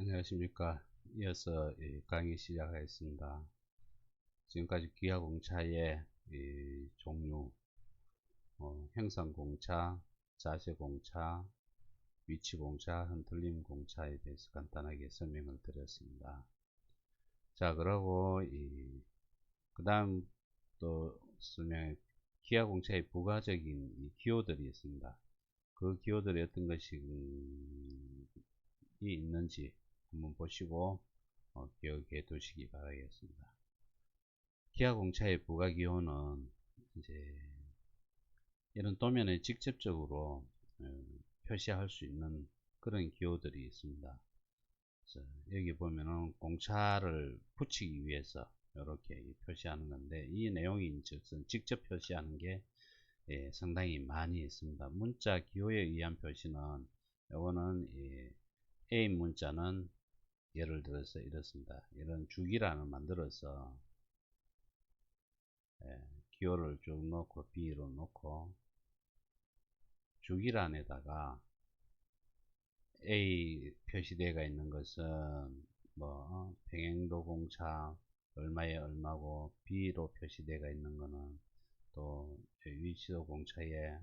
안녕하십니까. 이어서 이 강의 시작하겠습니다. 지금까지 기하공차의 종류, 형상공차, 자세공차, 위치공차, 흔들림공차에 대해서 간단하게 설명을 드렸습니다. 자, 그러고 그 다음 또 설명해 기하공차의 부가적인 기호들이 있습니다. 그 기호들이 어떤 것이 있는지 한번 보시고 기억해 두시기 바라겠습니다. 기하공차의 부가기호는 이제 이런 도면에 직접적으로 표시할 수 있는 그런 기호들이 있습니다. 여기 보면은 공차를 붙이기 위해서 이렇게 표시하는 건데, 이 내용이 즉슨 직접 표시하는 게 상당히 많이 있습니다. 문자 기호에 의한 표시는, 요거는 A 문자는 예를 들어서 이렇습니다. 이런 주기란을 만들어서 기호를 쭉 넣고 B로 넣고, 주기란에다가 A 표시되어 있는 것은 뭐 평행도 공차 얼마에 얼마고, B로 표시되어 있는 거는 또 위치도 공차에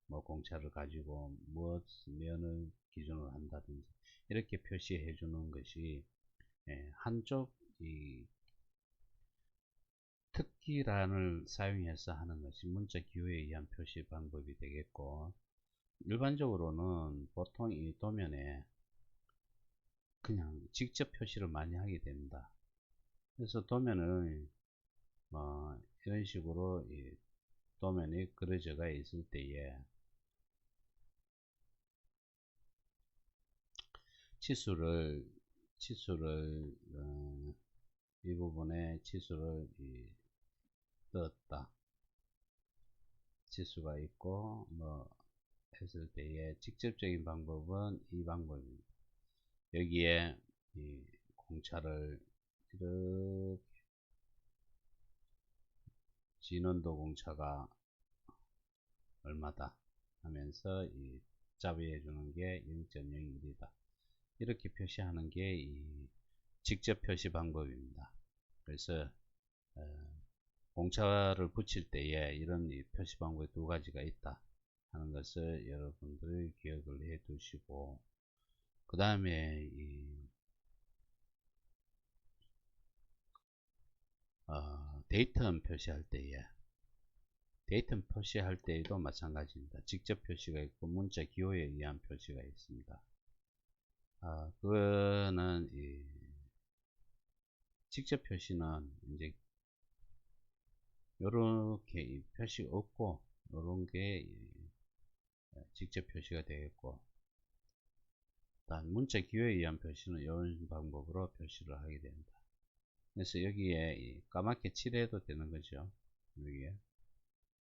뭐 공차를 가지고 무엇 면을 기준으로 한다든지 이렇게 표시해 주는 것이 한쪽 이 특기란을 사용해서 하는 것이 문자 기호에 의한 표시 방법이 되겠고, 일반적으로는 보통 이 도면에 그냥 직접 표시를 많이 하게 됩니다. 그래서 도면을 이런 식으로 이 도면이 그려져가 있을 때에 치수를 이 부분에 치수를 넣었다, 치수가 있고 뭐 했을 때에 직접적인 방법은 이 방법입니다. 여기에 이 공차를 이렇게 진원도 공차가 얼마다 하면서 짭해 주는 게 0.01이다 이렇게 표시하는 게 이 직접 표시 방법입니다. 그래서 공차를 붙일 때에 이런 표시 방법이 두 가지가 있다 하는 것을 여러분들 기억을 해 두시고, 그 다음에 데이터 표시할 때에도 마찬가지입니다. 직접 표시가 있고 문자 기호에 의한 표시가 있습니다. 그거는 직접 표시는 이제 요렇게 표시 없고 요런 게 직접 표시가 되겠고, 다음 문자 기호에 의한 표시는 이런 방법으로 표시를 하게 됩니다. 그래서 여기에 까맣게 칠해도 되는 거죠. 여기에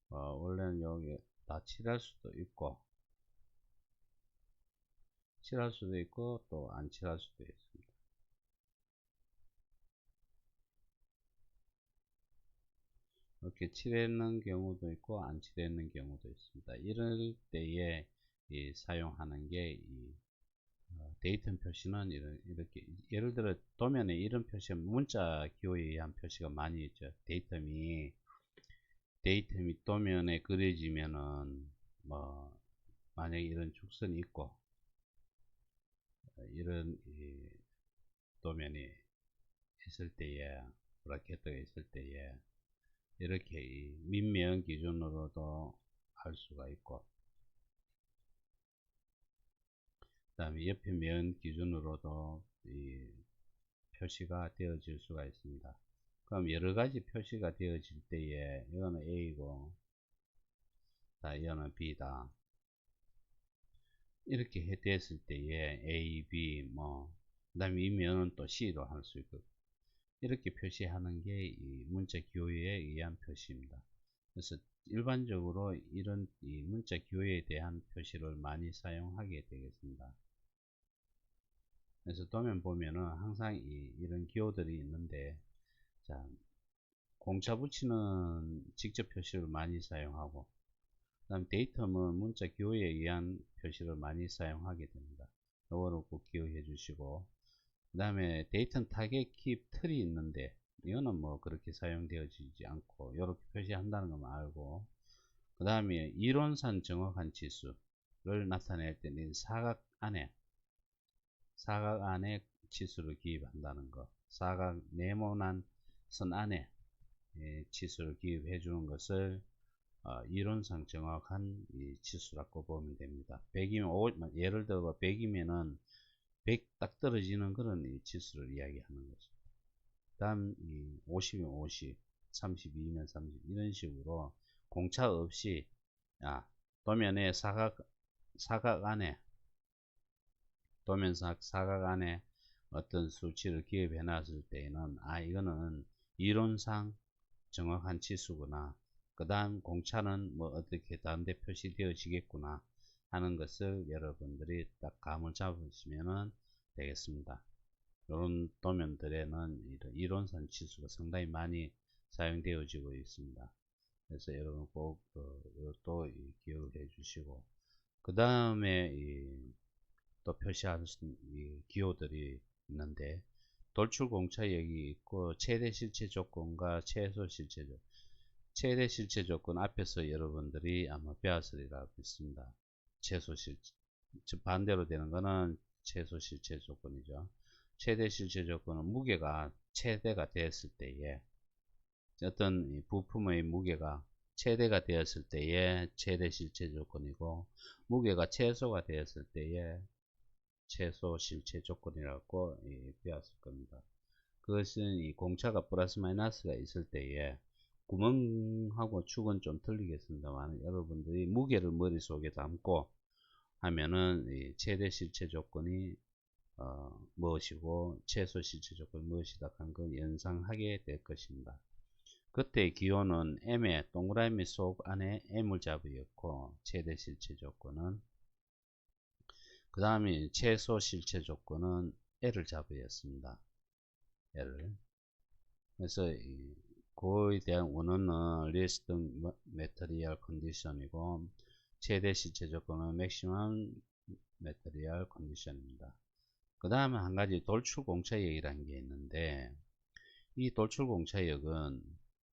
원래는 여기 다 칠할 수도 있고 또 안 칠할 수도 있습니다. 이렇게 칠해놓는 경우도 있고 안 칠해놓는 경우도 있습니다. 이럴 때에 사용하는 게 데이터 표시는 이렇게 예를 들어 도면에 이런 표시, 문자 기호에 의한 표시가 많이 있죠. 데이터미 도면에 그려지면은 뭐 만약에 이런 축선이 있고 이런 도면이 있을 때에, 브라켓가 있을 때에 이렇게 밑면 기준으로도 할 수가 있고, 그 다음에 옆에 면 기준으로도 표시가 되어질 수가 있습니다. 그럼 여러가지 표시가 되어질 때에 이거는 A고 이거는 B다 이렇게 됐을 때에 A, B 그 다음에 이 면은 또 C로 할 수 있고, 이렇게 표시하는 게 이 문자 기호에 의한 표시입니다. 그래서 일반적으로 이런 문자 기호에 대한 표시를 많이 사용하게 되겠습니다. 그래서 도면 보면은 항상 이런 기호들이 있는데, 자, 공차 붙이는 직접 표시를 많이 사용하고, 그 다음 데이터는 문자 기호에 의한 표시를 많이 사용하게 됩니다. 요거를 꼭 기억해 주시고, 그 다음에 데이터 타겟 킵 틀이 있는데 이거는 뭐 그렇게 사용되어지지 않고 이렇게 표시한다는 것만 알고, 그 다음에 이론상 정확한 지수를 나타낼 때는 사각 안에 치수를 기입한다는 것, 사각 네모난 선 안에 치수를 기입해 주는 것을 이론상 정확한 이 치수라고 보면 됩니다. 100이면 예를 들어 100이면은 100 딱 떨어지는 그런 이 치수를 이야기하는 거죠. 다음 50이면 50, 32면 30 이런 식으로 공차 없이 도면의 사각 안에 사각 안에 어떤 수치를 기입해 놨을 때에는 이거는 이론상 정확한 치수구나, 그 다음 공차는 뭐 어떻게 다른데 표시되어지겠구나 하는 것을 여러분들이 딱 감을 잡으시면 되겠습니다. 이런 도면들에는 이론상 치수가 상당히 많이 사용되어지고 있습니다. 그래서 여러분 꼭 이것도 기억해 주시고, 그 다음에 또 표시할 수 있는 기호들이 있는데, 돌출 공차역이 있고 최대 실체 조건과 최소 실체 조건. 최대 실체 조건 앞에서 여러분들이 아마 배웠으리라 믿습니다. 최소 실체, 즉 반대로 되는 거는 최소 실체 조건이죠. 최대 실체 조건은 무게가 최대가 되었을 때에, 어떤 부품의 무게가 최대가 되었을 때에 최대 실체 조건이고, 무게가 최소가 되었을 때에 최소 실체 조건이라고 배웠을 겁니다. 그것은 이 공차가 플러스 마이너스가 있을 때에 구멍하고 축은 좀 틀리겠습니다만, 여러분들이 무게를 머릿속에 담고 하면은 이 최대 실체 조건이 무엇이고 최소 실체 조건이 무엇이다 하는 걸 연상하게 될 것입니다. 그때 기호는 M의 동그라미 속 안에 M을 잡으였고, 최대 실체 조건은, 그 다음에 최소 실체 조건은 L을 잡으였습니다. L을. 그래서 그거에 대한 원어는 리스트 메터리얼 컨디션이고, 최대 실체 조건은 맥시멈 메터리얼 컨디션입니다. 그 다음에 한 가지 돌출 공차역이라는 게 있는데, 이 돌출 공차역은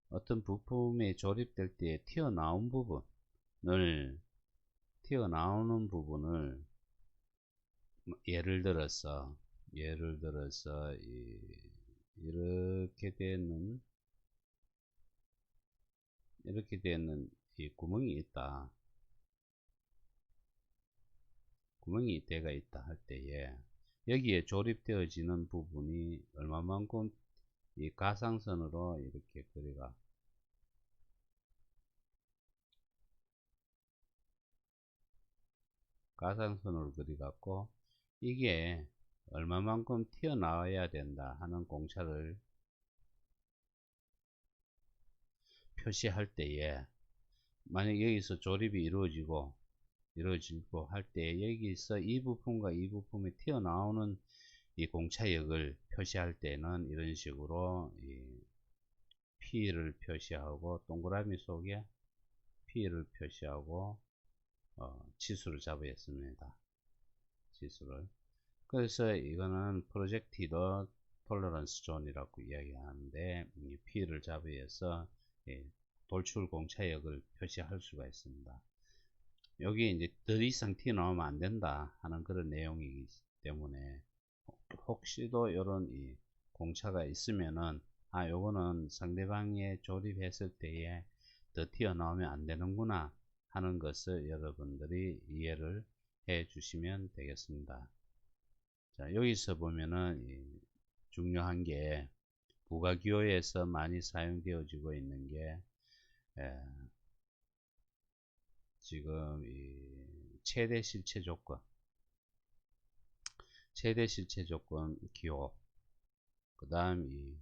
어떤 부품이 조립될 때 튀어나오는 부분을 예를 들어서 이렇게 되는 이 구멍이 있다. 구멍이 대가 있다 할 때에 여기에 조립되어지는 부분이 얼마만큼 이 가상선으로 이렇게 가상선으로 그려갖고 이게 얼마만큼 튀어나와야 된다 하는 공차를 표시할 때에, 만약 여기서 조립이 이루어지고 할 때 여기서 이 부품과 이 부품이 튀어나오는 이 공차역을 표시할 때는 이런 식으로 P를 표시하고 동그라미 속에 P를 표시하고 치수를 잡아야습니다. 치수를. 그래서 이거는 프로젝티드 톨러런스 존이라고 이야기하는데, 이 P를 잡아서 돌출 공차역을 표시할 수가 있습니다. 여기 이제 더 이상 튀어나오면 안 된다 하는 그런 내용이기 때문에, 혹시도 이런 공차가 있으면은 요거는 상대방에 조립했을 때에 더 튀어나오면 안 되는구나 하는 것을 여러분들이 이해를 해 주시면 되겠습니다. 자, 여기서 보면은 중요한 게 부가기호에서 많이 사용되어지고 있는 게 지금 최대 실체 조건 기호, 그 다음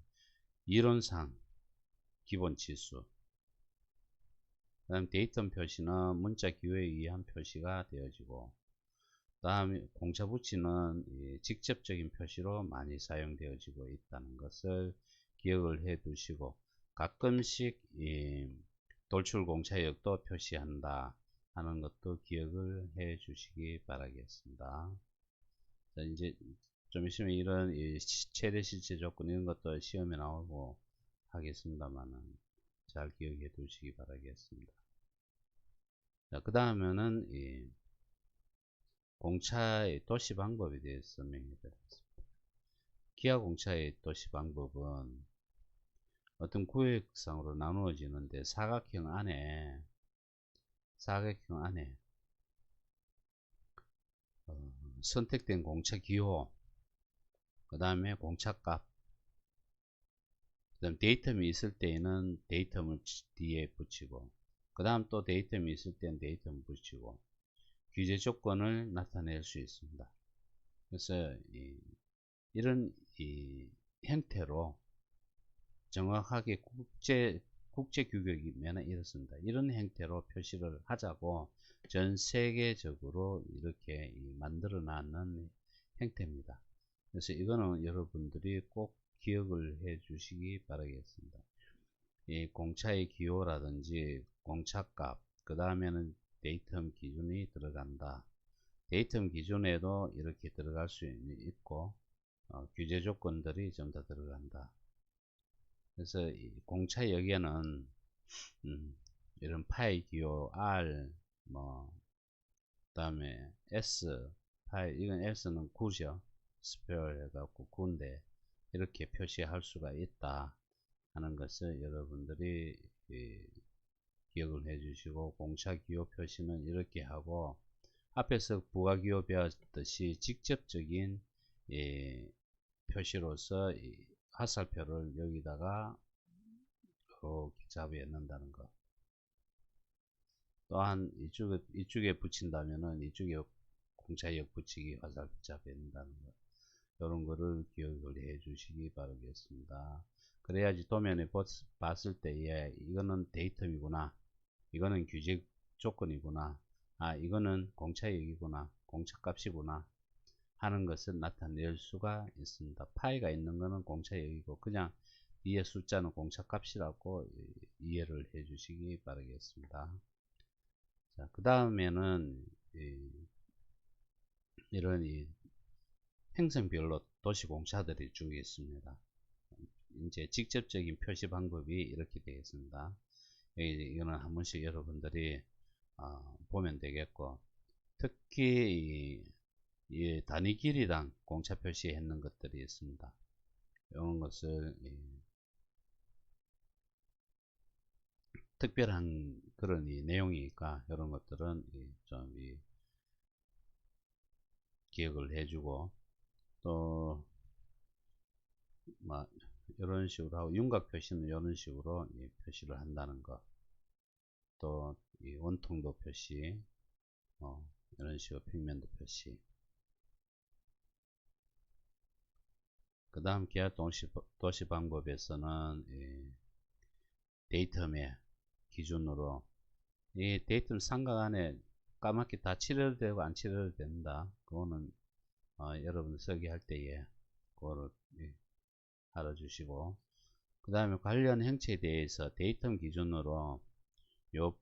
이론상 기본 치수, 그 다음 데이터 표시는 문자 기호에 의한 표시가 되어지고, 그 다음 공차 붙이는 직접적인 표시로 많이 사용되어지고 있다는 것을 기억을 해 두시고, 가끔씩 돌출 공차역도 표시한다 하는 것도 기억을 해 주시기 바라겠습니다. 자, 이제 좀 있으면 이런 최대 실제 조건 이런 것도 시험에 나오고 하겠습니다만은 잘 기억해 두시기 바라겠습니다. 자, 그 다음에는 이 공차의 도시 방법에 대해서 설명해 드리겠습니다. 기하 공차의 도시 방법은 어떤 구역상으로 나누어지는데 사각형 안에 선택된 공차 기호, 그 다음에 공차값, 그 다음 데이텀이 있을 때에는 데이텀을 뒤에 붙이고, 그 다음 또 데이텀이 있을 때는 데이텀을 붙이고, 규제 조건을 나타낼 수 있습니다. 그래서 이런 형태로 정확하게 국제 규격이면 이렇습니다. 이런 형태로 표시를 하자고 전 세계적으로 이렇게 만들어 놨는 형태입니다. 그래서 이거는 여러분들이 꼭 기억을 해 주시기 바라겠습니다. 이 공차의 기호라든지 공차값, 그 다음에는 데이텀 기준이 들어간다. 데이텀 기준에도 이렇게 들어갈 수 있고 규제 조건들이 좀 더 들어간다. 그래서 이 공차 여기에는 이런 파이 기호 R 그다음에 S 파이, 이건 S는 9죠. 스페어 해갖고 9인데 이렇게 표시할 수가 있다 하는 것을 여러분들이 기억을 해 주시고, 공차 기호 표시는 이렇게 하고, 앞에서 부가 기호 배웠듯이 직접적인 표시로서 화살표를 여기다가 이렇게 잡아야 넣는다는 거. 또한 이쪽에 붙인다면은 이쪽에 공차역 붙이기 화살표 잡아야 된다는 거. 이런 거를 기억을 해 주시기 바라겠습니다. 그래야지 도면에 봤을 때에 이거는 데이텀이구나, 이거는 규제 조건이구나, 이거는 공차역이구나, 공차값이구나 하는 것을 나타낼 수가 있습니다. 파이가 있는 거는 공차역이고 그냥 뒤에 숫자는 공차값이라고 이해를 해 주시기 바라겠습니다. 자, 그 다음에는 이런 행성별로 도시공차들이 쭉 있습니다. 이제 직접적인 표시 방법이 이렇게 되겠습니다. 이거는 한 번씩 여러분들이 보면 되겠고, 특히 이 단위 길이당 공차 표시했는 것들이 있습니다. 이런 것을 특별한 그런 내용이니까 이런 것들은 좀 기억을 해주고, 또 이런 식으로 하고, 윤곽 표시는 이런 식으로 표시를 한다는 것, 또 원통도 표시, 이런 식으로 평면도 표시. 그 다음 기하 도시 방법에서는 데이텀의 기준으로 이 데이텀 삼각 안에 까맣게 다 칠해도 되고 안 칠해도 된다. 그거는 여러분 쓰기 할 때에 그거를 알아주시고, 그 다음에 관련 형체에 대해서 데이텀 기준으로 요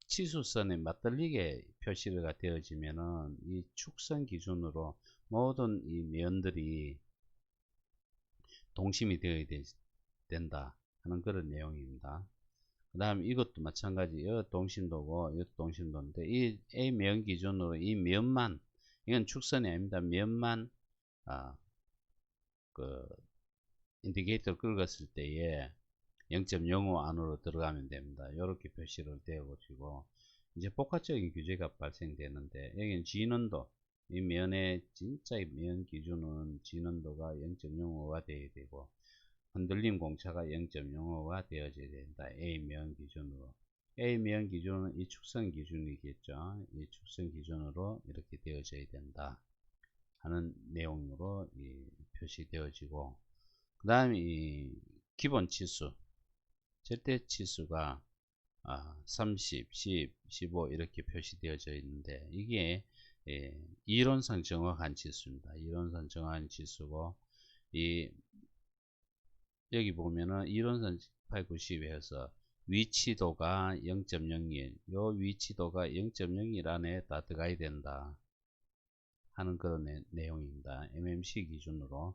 치수선에 맞들리게 표시가 되어지면은 이 축선 기준으로 모든 이 면들이 동심이 되어야 된다 하는 그런 내용입니다. 그 다음 이것도 마찬가지, 이것도 동심도고 이것도 동심도인데, 이 A 면 기준으로 이 면만, 이건 축선이 아닙니다. 면만 그 인디케이터를 긁었을 때에 0.05 안으로 들어가면 됩니다. 이렇게 표시를 되어보시고, 이제 복합적인 규제가 발생되는데, 여기는 진원도, 이 면의 진짜 면 기준은 진원도가 0.05가 되어야 되고, 흔들림 공차가 0.05가 되어져야 된다. A면 기준으로. A면 기준은 이 축선 기준이겠죠. 이 축선 기준으로 이렇게 되어져야 된다 하는 내용으로 표시되어지고, 그 다음에 이 기본 치수, 절대 치수가 30, 10, 15 이렇게 표시되어져 있는데, 이게 이론상 정확한 치수입니다. 이론상 정확한 치수고, 여기 보면은 이론상 8, 90에서 위치도가 0.01, 요 위치도가 0.01 안에 다 들어가야 된다 하는 그런 내용입니다. MMC 기준으로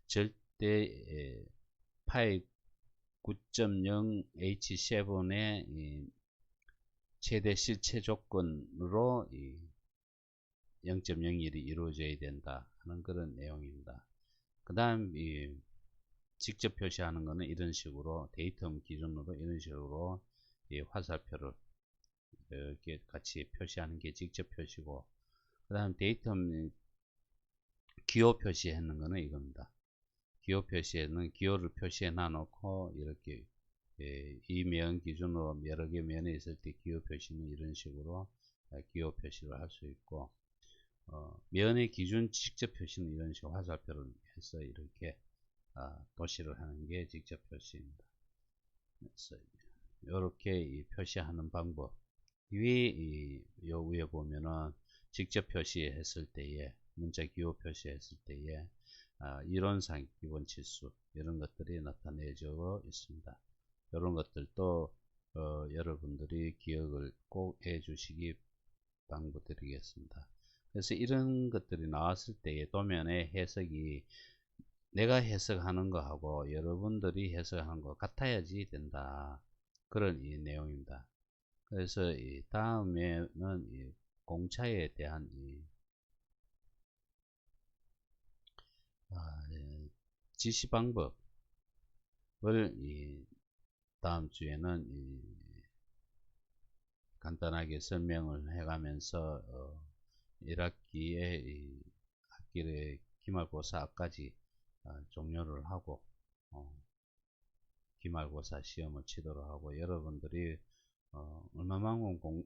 절대 파이 9.0 H7의 최대 실체 조건으로 0.01이 이루어져야 된다 하는 그런 내용입니다. 그 다음 직접 표시하는 것은 이런 식으로 데이텀 기준으로 이런 식으로 화살표를 이렇게 같이 표시하는 게 직접 표시고, 그 다음 데이텀 기호 표시하는 것은 이겁니다. 기호 표시에는 기호를 표시해 놔놓고 이렇게 이 면 기준으로 여러 개 면에 있을 때 기호 표시는 이런 식으로 기호 표시를 할 수 있고, 면의 기준 직접 표시는 이런 식으로 화살표를 해서 이렇게 도시를 하는 게 직접 표시입니다. 그래서 이렇게 표시하는 방법. 요 위에 보면은 직접 표시했을 때에 문자 기호 표시했을 때에 이론상 기본 치수 이런 것들이 나타내져 있습니다. 이런 것들도 여러분들이 기억을 꼭 해 주시기 당부드리겠습니다. 그래서 이런 것들이 나왔을 때에 도면의 해석이 내가 해석하는 거하고 여러분들이 해석하는 거 같아야지 된다. 그런 내용입니다. 그래서 다음에는 공차에 대한 지시 방법을 다음 주에는 간단하게 설명을 해가면서 1학기에 학기의 기말고사까지 종료를 하고 기말고사 시험을 치도록 하고, 여러분들이 얼마만큼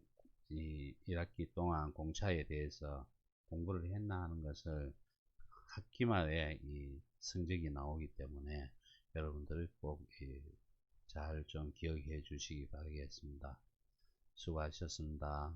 1학기 동안 공차에 대해서 공부를 했나 하는 것을 학기말에 이 성적이 나오기 때문에 여러분들이 꼭 잘 좀 기억해 주시기 바라겠습니다. 수고하셨습니다.